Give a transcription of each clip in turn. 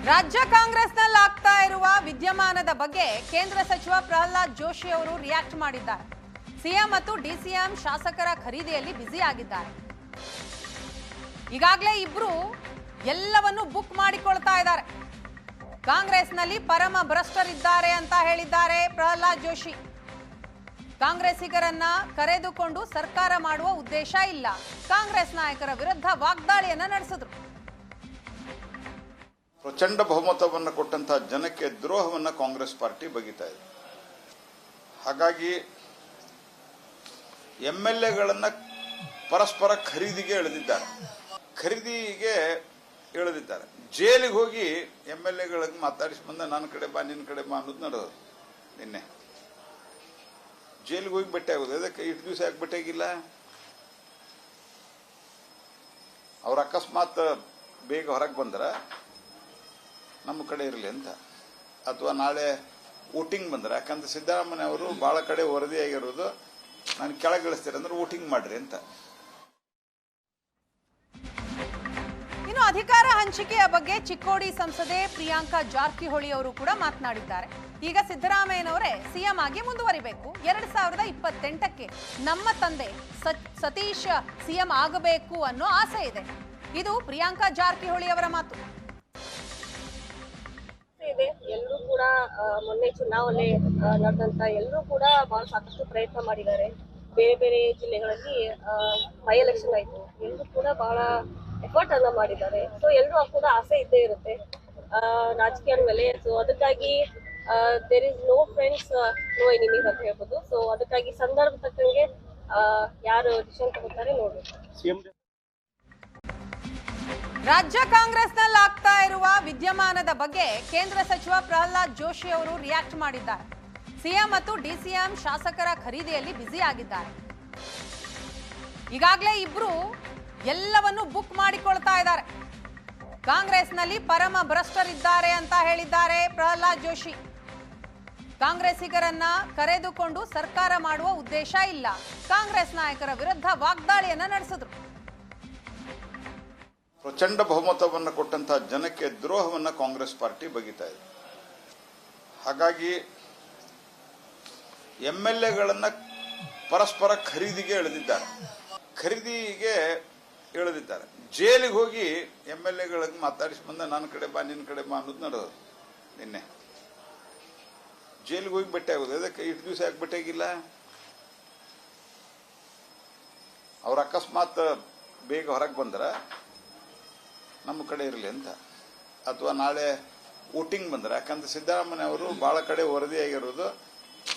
ರಾಜ್ಯ ಕಾಂಗ್ರೆಸ್ನಲ್ಲಿ ಆಗ್ತಾ ಇರುವ ವಿದ್ಯಮಾನದ ಬಗ್ಗೆ ಕೇಂದ್ರ ಸಚಿವ ಪ್ರಹ್ಲಾದ್ ಜೋಶಿ ಅವರು ರಿಯಾಕ್ಟ್ ಮಾಡಿದ್ದಾರೆ. ಸಿಎಂ ಮತ್ತು ಡಿಸಿಎಂ ಶಾಸಕರ ಖರೀದಿಯಲ್ಲಿ ಬ್ಯುಸಿ ಆಗಿದ್ದಾರೆ. ಈಗಾಗಲೇ ಇಬ್ರು ಎಲ್ಲವನ್ನು ಬುಕ್ ಮಾಡಿಕೊಳ್ತಾ ಇದ್ದಾರೆ. ಕಾಂಗ್ರೆಸ್ನಲ್ಲಿ ಪರಮ ಭ್ರಷ್ಟರಿದ್ದಾರೆ ಅಂತ ಹೇಳಿದ್ದಾರೆ ಪ್ರಹ್ಲಾದ್ ಜೋಶಿ. ಕಾಂಗ್ರೆಸ್ಸಿಗರನ್ನ ಕರೆದುಕೊಂಡು ಸರ್ಕಾರ ಮಾಡುವ ಉದ್ದೇಶ ಇಲ್ಲ. ಕಾಂಗ್ರೆಸ್ ನಾಯಕರ ವಿರುದ್ಧ ವಾಗ್ದಾಳಿಯನ್ನ ನಡೆಸಿದ್ರು. ಪ್ರಚಂಡ ಬಹುಮತವನ್ನು ಕೊಟ್ಟಂತಹ ಜನಕ್ಕೆ ದ್ರೋಹವನ್ನ ಕಾಂಗ್ರೆಸ್ ಪಾರ್ಟಿ ಬಗೆತಾ ಇದೆ. ಹಾಗಾಗಿ ಎಂಎಲ್ಎಗಳನ್ನ ಪರಸ್ಪರ ಖರೀದಿಗೆ ಎಳೆದಿದ್ದಾರೆ. ಜೈಲಿಗೆ ಹೋಗಿ ಎಂಎಲ್ಎಗಳಿಗೆ ಮಾತಾಡಿಸಿ ಬಂದ ನನ್ನ ಕಡೆ ಬಾ ನಿನ್ನ ಕಡೆ ಬಾ ಅನ್ನೋದು ನಡೆದು ನಿನ್ನೆ ಜೈಲಿಗೆ ಹೋಗಿ ಭೇಟಿ ಆಗೋದು. ಅದಕ್ಕೆ ಇಷ್ಟು ದಿವಸ ಯಾಕೆ ಭೇಟಿಯಾಗಿಲ್ಲ? ಅವ್ರ ಅಕಸ್ಮಾತ್ ಬೇಗ ಹೊರಗೆ ಬಂದ್ರ ನಮ್ಮ ಕಡೆ ಇರಲಿ ಅಂತ, ಅಥವಾ ನಾಳೆ ವೋಟಿಂಗ್ ಬಂದ್ರೆ, ಯಾಕಂದ್ರೆ ಸಿದ್ದರಾಮಯ್ಯ ಅವರು ಬಹಳ ಕಡೆ ವರದಿಯಾಗಿರೋದು ನಾನು ಕೆಳಗಿಳಿಸ್ತೀರ ಅಂದ್ರೆ ವೋಟಿಂಗ್ ಮಾಡ್ರಿ ಅಂತ. ಇನ್ನು ಅಧಿಕಾರ ಹಂಚಿಕೆಯ ಬಗ್ಗೆ ಚಿಕ್ಕೋಡಿ ಸಂಸದೆ ಪ್ರಿಯಾಂಕಾ ಜಾರಕಿಹೊಳಿ ಅವರು ಕೂಡ ಮಾತನಾಡಿದ್ದಾರೆ. ಈಗ ಸಿದ್ದರಾಮಯ್ಯನವರೇ ಸಿಎಂ ಆಗಿ ಮುಂದುವರಿಬೇಕು. 2028ಕ್ಕೆ ನಮ್ಮ ತಂದೆ ಸತೀಶ್ ಸಿಎಂ ಆಗಬೇಕು ಅನ್ನೋ ಆಸೆ ಇದೆ. ಇದು ಪ್ರಿಯಾಂಕಾ ಜಾರಕಿಹೊಳಿ ಅವರ ಮಾತು. ಎಲ್ಲರೂ ಕೂಡ ಮೊನ್ನೆ ಚುನಾವಣೆ ನಡೆದಂತ ಎಲ್ಲರೂ ಕೂಡ ಬಹಳ ಸಾಕಷ್ಟು ಪ್ರಯತ್ನ ಮಾಡಿದ್ದಾರೆ. ಬೇರೆ ಬೇರೆ ಜಿಲ್ಲೆಗಳಲ್ಲಿ ಬೈ ಎಲೆಕ್ಷನ್ ಆಯ್ತು. ಎಲ್ಲರೂ ಕೂಡ ಬಹಳ ಎಫರ್ಟ್ ಅನ್ನ ಮಾಡಿದ್ದಾರೆ. ಸೊ ಎಲ್ಲರೂ ಕೂಡ ಆಸೆ ಇದ್ದೇ ಇರುತ್ತೆ ರಾಜಕೀಯದ ಮೇಲೆ. ಸೊ ಅದಕ್ಕಾಗಿ there is no friends no enemies ಅಂತ ಹೇಳ್ಬೋದು. ಸೊ ಅದಕ್ಕಾಗಿ ಸಂದರ್ಭ ತಕ್ಕಂಗೆ ಯಾರು ಡಿಸಿಷನ್ ತಗೋತಾರೆ ನೋಡ್ಬೇಕು. ರಾಜ್ಯ ಕಾಂಗ್ರೆಸ್ನಲ್ಲಿ ಆಗ್ತಾ ಇರುವ ವಿದ್ಯಮಾನದ ಬಗ್ಗೆ ಕೇಂದ್ರ ಸಚಿವ ಪ್ರಹ್ಲಾದ್ ಜೋಶಿ ಅವರು ರಿಯಾಕ್ಟ್ ಮಾಡಿದ್ದಾರೆ. ಸಿಎಂ ಮತ್ತು ಡಿಸಿಎಂ ಶಾಸಕರ ಖರೀದಿಯಲ್ಲಿ ಬ್ಯುಸಿ ಆಗಿದ್ದಾರೆ. ಈಗಾಗಲೇ ಇಬ್ರು ಎಲ್ಲವನ್ನು ಬುಕ್ ಮಾಡಿಕೊಳ್ತಾ ಇದ್ದಾರೆ. ಕಾಂಗ್ರೆಸ್ನಲ್ಲಿ ಪರಮ ಭ್ರಷ್ಟರಿದ್ದಾರೆ ಅಂತ ಹೇಳಿದ್ದಾರೆ ಪ್ರಹ್ಲಾದ್ ಜೋಶಿ. ಕಾಂಗ್ರೆಸ್ಸಿಗರನ್ನ ಕರೆದುಕೊಂಡು ಸರ್ಕಾರ ಮಾಡುವ ಉದ್ದೇಶ ಇಲ್ಲ. ಕಾಂಗ್ರೆಸ್ ನಾಯಕರ ವಿರುದ್ಧ ವಾಗ್ದಾಳಿಯನ್ನ ನಡೆಸಿದ್ರು. ಪ್ರಚಂಡ ಬಹುಮತವನ್ನು ಕೊಟ್ಟಂತಹ ಜನಕ್ಕೆ ದ್ರೋಹವನ್ನ ಕಾಂಗ್ರೆಸ್ ಪಾರ್ಟಿ ಬಗೆತಾ ಇದೆ. ಹಾಗಾಗಿ ಎಂಎಲ್ಎಗಳನ್ನ ಪರಸ್ಪರ ಖರೀದಿಗೆ ಎಳೆದಿದ್ದಾರೆ. ಜೈಲಿಗೆ ಹೋಗಿ ಎಂಎಲ್ಎಗಳಿಗೆ ಮಾತಾಡಿಸಿ ಬಂದ ನನ್ನ ಕಡೆ ಬಾ ನಿನ್ನ ಕಡೆ ಬಾ ಅನ್ನೋದು ನಡೆದು ನಿನ್ನೆ ಜೈಲಿಗೆ ಹೋಗಿ ಭೇಟಿ ಆಗೋದು. ಅದಕ್ಕೆ ಇಷ್ಟು ದಿವಸ ಯಾಕೆ ಭೇಟಿಯಾಗಿಲ್ಲ? ಅವ್ರ ಅಕಸ್ಮಾತ್ ಬೇಗ ಹೊರಗೆ ಬಂದ್ರ ನಮ್ಮ ಕಡೆ ಇರಲಿ ಅಂತ, ಅಥವಾ ನಾಳೆ ವೋಟಿಂಗ್ ಬಂದ್ರೆ, ಯಾಕಂದ್ರೆ ಸಿದ್ದರಾಮಯ್ಯ ಅವರು ಬಹಳ ಕಡೆ ವರದಿಯಾಗಿರೋದು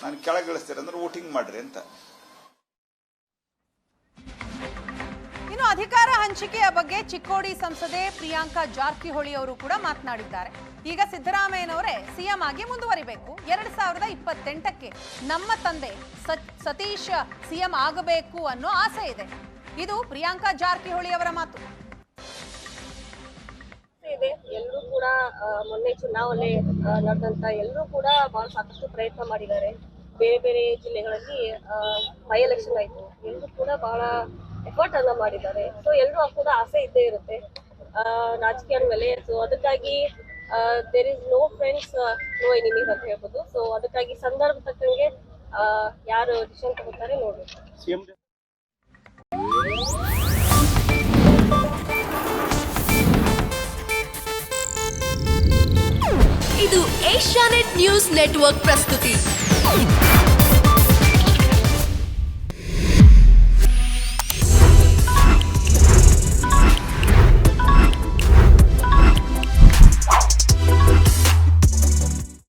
ನಾನು ಕೆಳಗಿಳಿಸ್ತೀರ ಅಂದ್ರೆ ವೋಟಿಂಗ್ ಮಾಡ್ರಿ ಅಂತ. ಇನ್ನು ಅಧಿಕಾರ ಹಂಚಿಕೆಯ ಬಗ್ಗೆ ಚಿಕ್ಕೋಡಿ ಸಂಸದೆ ಪ್ರಿಯಾಂಕಾ ಜಾರಕಿಹೊಳಿ ಅವರು ಕೂಡ ಮಾತನಾಡಿದ್ದಾರೆ. ಈಗ ಸಿದ್ದರಾಮಯ್ಯನವರೇ ಸಿಎಂ ಆಗಿ ಮುಂದುವರಿಬೇಕು. 2028ಕ್ಕೆ ನಮ್ಮ ತಂದೆ ಸತೀಶ್ ಸಿಎಂ ಆಗಬೇಕು ಅನ್ನೋ ಆಸೆ ಇದೆ. ಇದು ಪ್ರಿಯಾಂಕಾ ಜಾರಕಿಹೊಳಿ ಅವರ ಮಾತು. ಎಲ್ಲರೂ ಕೂಡ ಮೊನ್ನೆ ಚುನಾವಣೆ ನಡೆದಂತ ಎಲ್ಲರೂ ಕೂಡ ಬಹಳ ಸಾಕಷ್ಟು ಪ್ರಯತ್ನ ಮಾಡಿದ್ದಾರೆ. ಬೇರೆ ಬೇರೆ ಜಿಲ್ಲೆಗಳಲ್ಲಿ ಬೈ ಎಲೆಕ್ಷನ್ ಆಯ್ತು. ಎಲ್ಲರೂ ಕೂಡ ಬಹಳ ಎಫರ್ಟ್ ಅನ್ನ ಮಾಡಿದ್ದಾರೆ. ಸೊ ಎಲ್ಲರೂ ಕೂಡ ಆಸೆ ಇದ್ದೇ ಇರುತ್ತೆ ರಾಜಕೀಯದ ಮೇಲೆ. ಸೊ ಅದಕ್ಕಾಗಿ there is no friends no enemies ಅಂತ ಹೇಳ್ಬೋದು. ಸೊ ಅದಕ್ಕಾಗಿ ಸಂದರ್ಭ ತಕ್ಕಂಗೆ ಯಾರು ಡಿಸಿಷನ್ ತಗೋತಾರೆ ನೋಡ್ಬೇಕು. ಇದು ಏಷ್ಯಾನೆಟ್ ನ್ಯೂಸ್ ನೆಟ್ವರ್ಕ್ ಪ್ರಸ್ತುತಿ.